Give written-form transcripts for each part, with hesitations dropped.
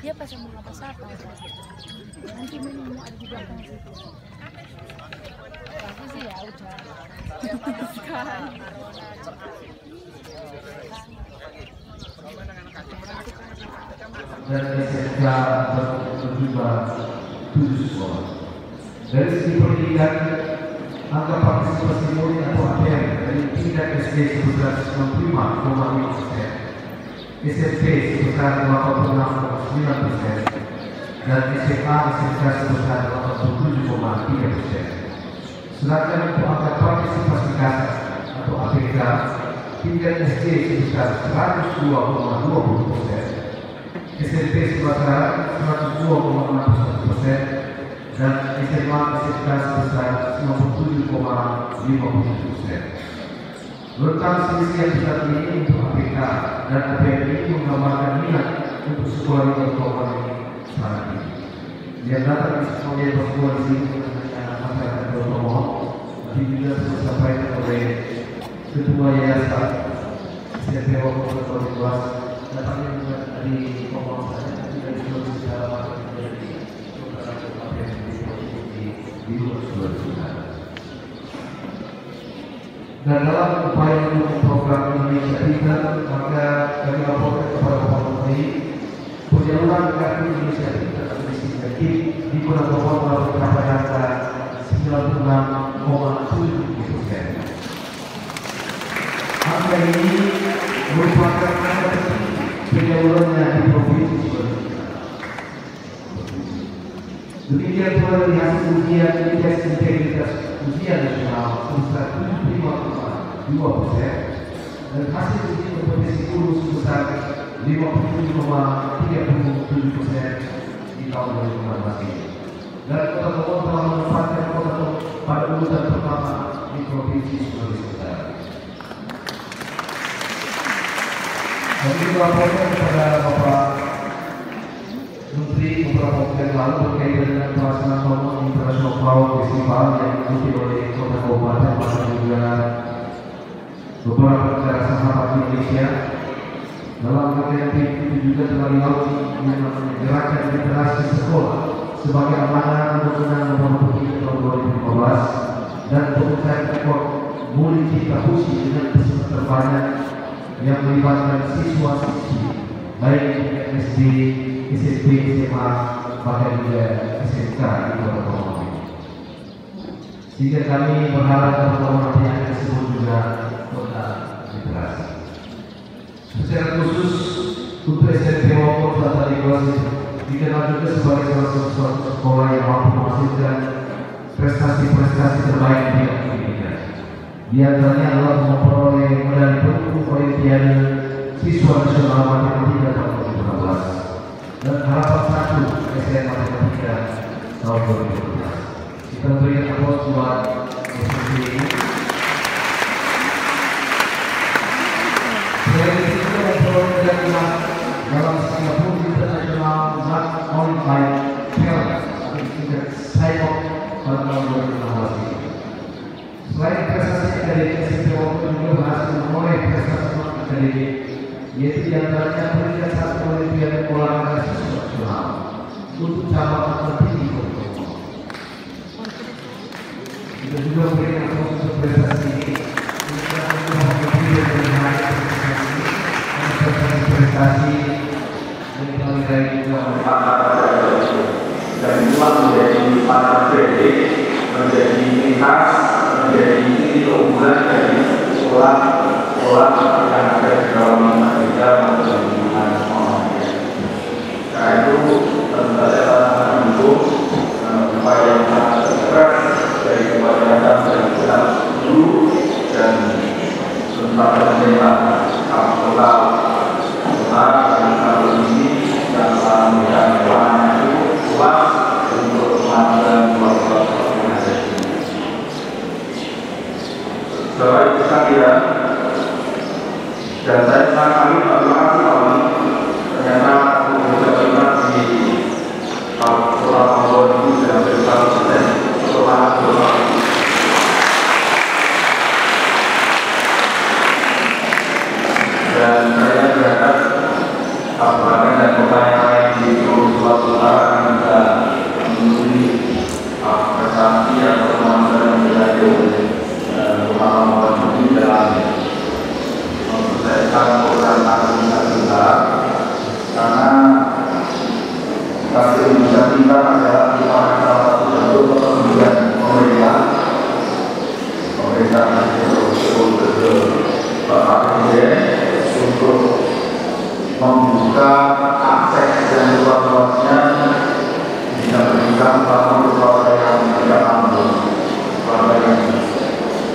Dia pasang apa sapa. Nanti minum ada di belakang situ. Bagus sih ya udah. Sekali. Dan SMK berjumlah 7 sekolah. Dari segi pendidikan, angka partisipasi murid atau APM dari tingkat SD sebesar 95,5%, SMP sebesar 86,9%, dan SMA SMK sebesar 87,3%. Sedangkan untuk angka partisipasi kasar atau APK, tingkat SD sebesar 102,20%, SMP sebesar 102,61%, dan SMA SMK sebesar 97,50%. Rentang selisih yang besar ini untuk APK dan APM ini menggambarkan minat untuk sekolah yang berkembang sangat tinggi. Yang datang di sekolah bersekolah di sini hanya masyarakat berpemohon, tapi juga disampaikan oleh Ketua Yayasan SMP Waktu Berkelas datangnya juga dari pemohon saja, tidak juga secara dari beberapa APM di luar sekolah. Dan dalam upaya untuk program Indonesia Pintar, maka kami laporkan kepada Bapak Menteri penyaluran kartu Indonesia Pintar atau disingkat di Kota Bogor melalui mencapai angka 96,7%. Angka ini merupakan angka tertinggi penyalurannya di provinsi Sulawesi. Demikian pula dari hasil ujian indeks integritas ujian nasional sebesar 75,2% dan hasil uji kompetisi guru sebesar 57,37% di tahun 2016 ini. Dan Kota Bogor telah menempatkan kota pada urutan pertama di provinsi Sulawesi Utara. Kami melaporkan kepada Bapak Menteri beberapa waktu yang lalu berkaitan dengan pelaksanaan Forum International Flower Festival yang diikuti oleh Kota Kabupaten dan juga beberapa negara sahabat Indonesia. Dalam KTP itu juga telah dilakukan yang namanya gerakan literasi sekolah sebagai amanah Undang-Undang Nomor 3 Tahun 2015 dan pembukaan rekor murid cipta puisi dengan peserta terbanyak yang melibatkan siswa-siswi baik SD, SMP, SMA, bahkan juga SMK di Kota Bogor. Sehingga kami berharap teman-teman yang disebut juga kota literasi. Secara khusus untuk SMP Bogor Selatan Dikelas dikenal juga sebagai salah satu sekolah yang mampu menghasilkan prestasi-prestasi terbaik di bidang pendidikan. Di antaranya adalah memperoleh medali perunggu Olimpiade Siswa Nasional Matematika tahun 2016 dan harapan satu SMA Matematika tahun 2012. Kita berikan aplaus buat SMP ini. Selain itu memperoleh medali dalam Singapura International Not Qualified Challenge atau disingkat SIPOC pada tahun 2016 ini. Selain prestasi akademik, SMP Bogor juga berhasil memperoleh prestasi akademik, yaitu diantaranya peringkat 1 Olimpiade olahraga siswa nasional untuk cabang tertinggi Bogor. Kita juga memberikan untuk prestasi ini. Kita juga memberikan prestasi yang dinilai juga oleh dan uang menjadi para kredit, menjadi lintas, menjadi ini keunggulan dari sekolah-sekolah yang ada di dalam Matematika maupun di sekolah. Karena itu tentu saja sangat mendukung upaya yang sangat keras dari kepada dan guru dan pemerintah kota utara dan tahun ini yang telah memberikan ruang yang cukup luas untuk kemajuan kelompok organisasi. Bapak Ibu sekalian, dan saya sangat terima kasih kita adalah merupakan salah satu bentuk kepemimpinan pemerintah untuk Bapak Presiden untuk membuka akses dan luas-luasnya bisa berikan bangun keluarga yang tidak mampu, keluarga yang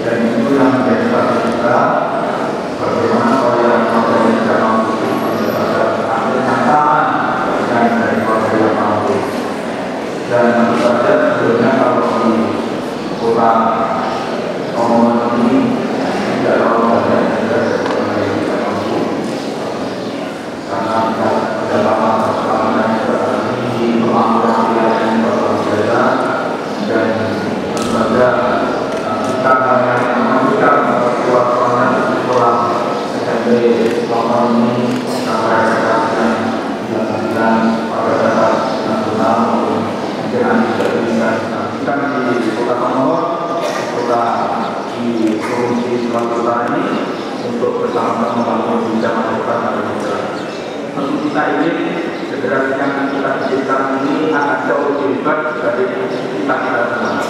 dan itu yang menjadi target kita. Bagaimana keluarga yang tidak mampu mendapatkan akses yang sama dengan dari keluarga yang mampu. Dan tentu saja sebelumnya kalau di kota Omongan ini tidak terlalu banyak juga keluarga yang tidak mampu, karena tidak lama perkembangan di kemampuan wilayah yang berbeda, dan tentu saja kita hanya memastikan keluarga sekolah SMP lokal ini sampai sekarang dilakukan pada dasar nasional maupun dengan bisa dilakukan di Kota Nomor, kota di Provinsi Sulawesi ini untuk bersama-sama membangun kebijakan depan pada masa. Tentu kita ingin federasi yang kita dirikan ini akan jauh lebih hebat dari kita semua.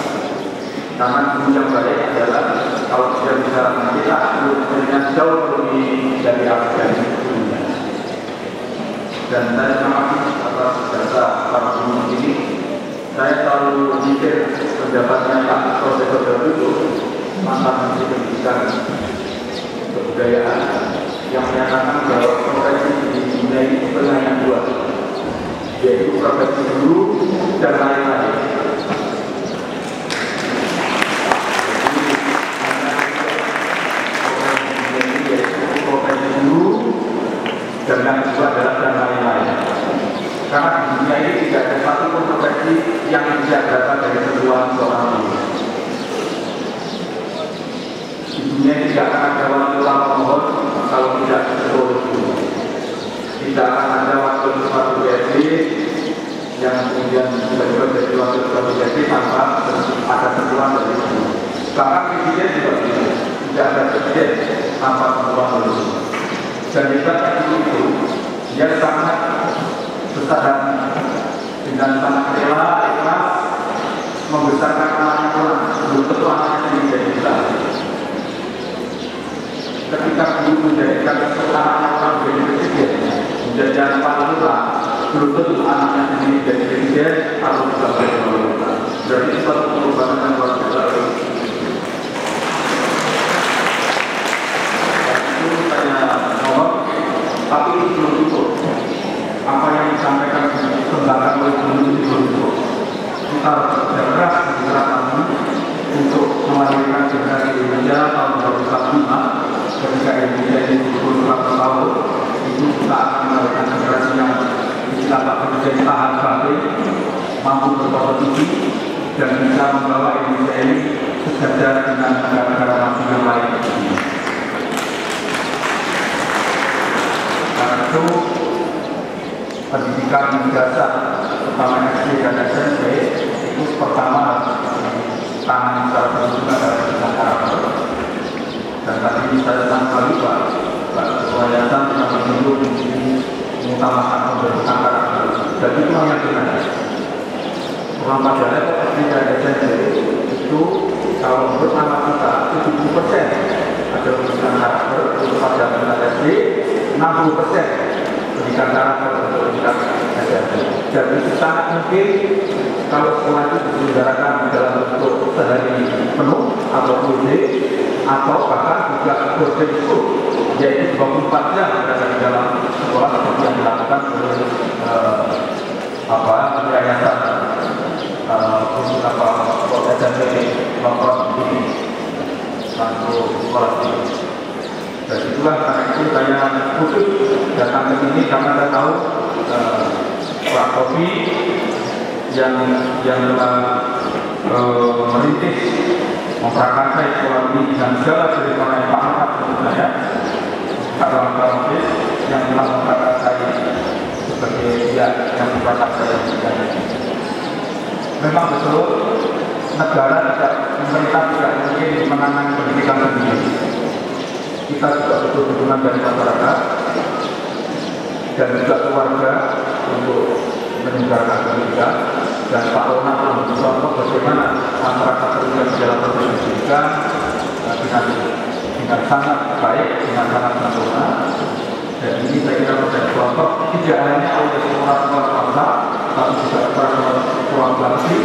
Karena guru yang baik adalah kalau tidak bisa kita dengan jauh lebih dari gurunya. Dan saya sangat atas jasa para guru ini. Saya selalu mikir pendapatnya Pak Profesor Darudo, mantan Menteri Pendidikan Kebudayaan, yang menyatakan bahwa profesi di dunia ini hanya dua, yaitu profesi guru dan lain-lain. Profesi guru dan yang kedua adalah dan lain-lain. Karena di dunia ini tidak ada satu pun profesi yang tidak berasal dari sebuah seorang guru. Di dunia ini tidak akan ada waktu lama mohon kalau tidak seluruh guru. Tidak akan ada waktu suatu BSD yang kemudian tiba-tiba jadi waktu suatu BSD tanpa ada sentuhan dari guru. Bahkan presiden juga tidak ada presiden tanpa sentuhan dari guru. Dan hebatnya guru itu dia sangat besar dengan sangat rela, ikhlas membesarkan anaknya pulang, belum tentu anaknya sendiri jadi besar. Ketika guru menjadikan anaknya orang menjadi presiden, menjadi anak paling lurah, belum tentu anaknya sendiri jadi presiden atau sebagai paling lurah. Jadi suatu perubahan yang luar biasa. Itu saya mohon, tapi itu belum cukup. Apa yang disampaikan kembangkan oleh guru itu belum cukup. Kita harus bekerja keras di kami untuk melahirkan generasi Indonesia tahun 2045. Ketika Indonesia ini betul 100 tahun, itu kita akan melahirkan generasi yang istilah Pak Presiden tahan bangkit, mampu berkompetisi, dan bisa membawa Indonesia ini sejajar dengan negara-negara maju yang lain. Karena itu pendidikan dasar terutama SD dan SMP itu pertama tangan secara bersama dengan karakter. Dan tadi saya tangkap juga Pak Yayasan yang menunjuk ini mengutamakan pembentukan karakter. Dan itu yang benar. Orang pada level SD dan SMP itu kalau menurut nama kita 70% ada pembentukan karakter untuk pada tingkat SD, 60% pendidikan karakter untuk pendidikan SMP. Dan itu sangat mungkin kalau sekolah itu diselenggarakan dalam bentuk sehari penuh atau full day, atau bahkan juga boarding school, yaitu 24 jam berada di dalam sekolah seperti yang dilakukan oleh yayasan SMP Lokal ini untuk sekolah ini. Dan itulah karena itu saya khusus datang ke sini karena saya tahu Pak Kopi yang telah merintis memprakarsai sekolah ini dengan segala cerita yang paham menurut saya, Pak Kopi yang telah memprakarsai sebagai pihak yang memprakarsai. Memang betul negara tidak, pemerintah tidak mungkin menangani pendidikan sendiri. Kita juga butuh dukungan dari masyarakat dan juga keluarga untuk menyebarkan pendidikan, dan Pak Ronald memberi contoh bagaimana masyarakat terlibat di dalam proses pendidikan dengan sangat baik, dengan sangat sempurna. Dan ini saya kira menjadi contoh tidak hanya oleh sekolah-sekolah swasta, tapi juga sekolah-sekolah negeri,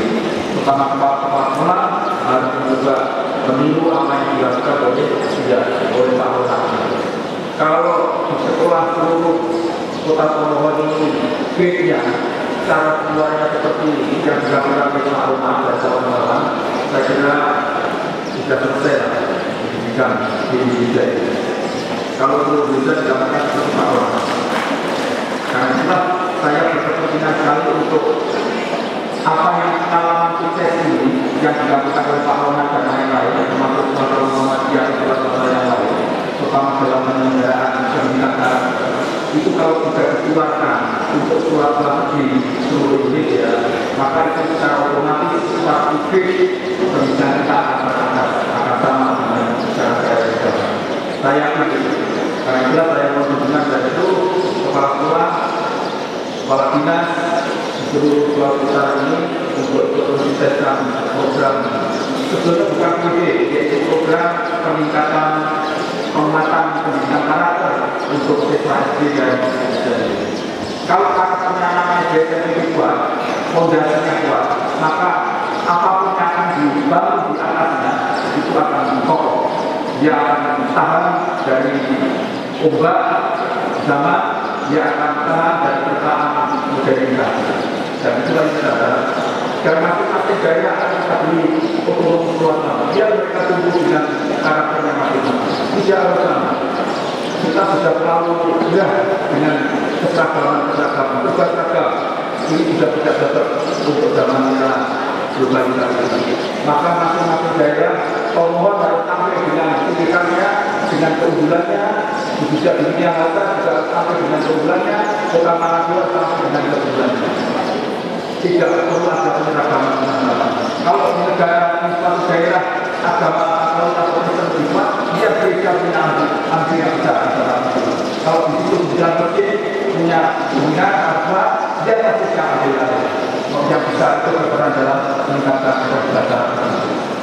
terutama kepala sekolah harus juga meniru apa yang dilakukan oleh Pak Ronald. Kalau di sekolah seluruh Kota Solo ini beda cara keluarnya seperti ini yang dilakukan oleh Pak Ronald dan kawan-kawan, saya kira sudah selesai pendidikan di Indonesia. Kalau belum bisa dilakukan seperti Pak Ronald. Karena itulah saya berkepentingan sekali untuk apa yang pengalaman sukses ini yang dilakukan oleh Pak Ronald dan lain-lain, termasuk teman-teman Muhammadiyah dan teman-teman yang lain, terutama dalam penyelenggaraan pendidikan itu kalau tidak dikeluarkan untuk sekolah negeri seluruh Indonesia, maka itu secara otomatis strategi pendidikan kita akan sama dengan cara saya yakin. Karena itulah saya mau menunjukkan dari itu kepala sekolah, kepala dinas di seluruh Sulawesi Utara ini untuk menyukseskan program sebetulnya bukan ide, yaitu program peningkatan penguatan pendidikan karakter untuk siswa SD dan SMP. Kalau karakternya namanya SMP kuat, fondasinya kuat, maka apapun yang akan dibangun di atasnya itu akan kokoh. Dia akan tahan dari ombak zaman, dia akan tahan dari terpaan modernitas. Dan itulah yang kita. Dan masing-masing daerah akan kita beri otonomi suasana. Dia mereka tumbuh dengan karakternya masing-masing. Tidak harus sama. Kita sudah terlalu mudah dengan keseragaman, beragam. Ini sudah tidak cocok untuk zaman era globalisasi. Maka masing-masing daerah mohon harus tampil dengan keunikannya, dengan keunggulannya. Bisa di dunia lautan juga tampil dengan keunggulannya. Kota Manado tampil dengan keunggulannya. Tidak perlu ada penyeragaman. Kalau di negara di suatu daerah agama atau Kristen dibuat, dia beda punya anti yang besar. Kalau di situ bisa punya apa, dia pasti akan beda. Yang besar itu berperan dalam meningkatkan kebebasan.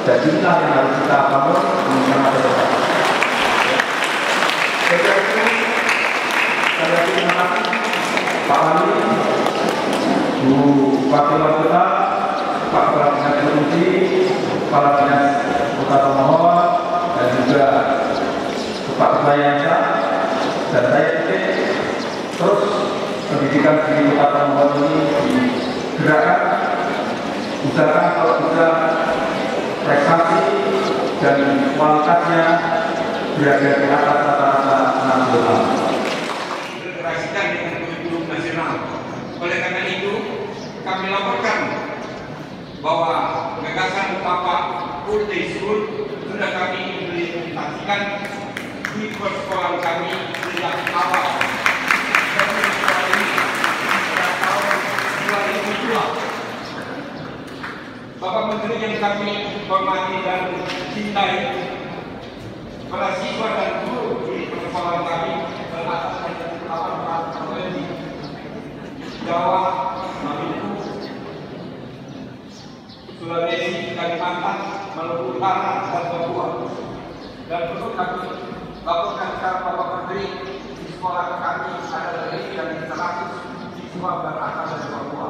Jadi inilah yang harus kita bangun bersama sama. Saya terima kasih Pak Wali, Bu Wakil Wali Kota, Pak Kepala Dinas Provinsi, Kepala Dinas Kota Tomohon, dan juga Pak Kepala Yayasan. Dan saya ingin terus pendidikan di Kota Tomohon ini digerakkan, usahakan kalau bisa prestasi dan kualitasnya berada di atas rata-rata nasional. Integrasikan dengan kurikulum nasional. Oleh karena itu, kami laporkan bahwa gagasan Bapak Full Day School sudah kami implementasikan di persekolahan kami sejak awal. Dari sekolah ini pada tahun 2002. Bapak Menteri yang kami hormati dan cintai, para siswa dan guru di persekolahan kami berasal dari 8 provinsi: Jawa, Maluku, Sulawesi, Kalimantan, Maluku Utara, dan Papua. Dan perlu kami laporkan kepada Bapak Menteri, di sekolah kami ada lebih dari 100 siswa berasal dari Papua.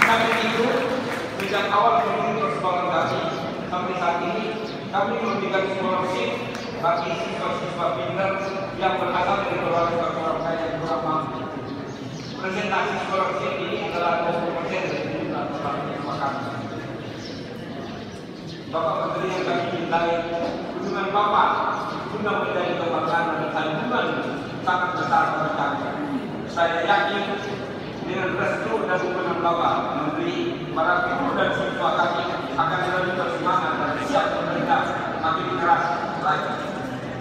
Kami itu sejak awal memiliki persekolahan kami sampai saat ini, kami memberikan scholarship bagi siswa-siswa pintar yang berasal dari keluarga yang kurang mampu. Presentasi scholarship ini adalah 20% dari jumlah total siswa kami. Bapak Menteri yang kami cintai, kunjungan Bapak sudah menjadi kebanggaan dan sanjungan sangat besar bagi kami. Saya yakin dengan restu dan dukungan Bapak Menteri, para guru dan siswa kami akan lebih bersemangat dan siap bekerja makin keras lagi.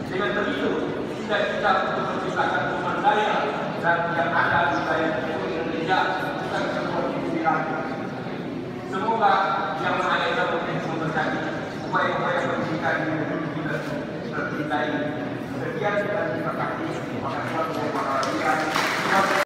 Dengan begitu, cita-cita untuk menciptakan rumah daya dan yang ada di wilayah Indonesia bukan sebuah inspirasi. Semoga yang Maha Esa memberkati upaya-upaya pendidikan yang kita tercintai. Sekian dan terima kasih. Terima kasih.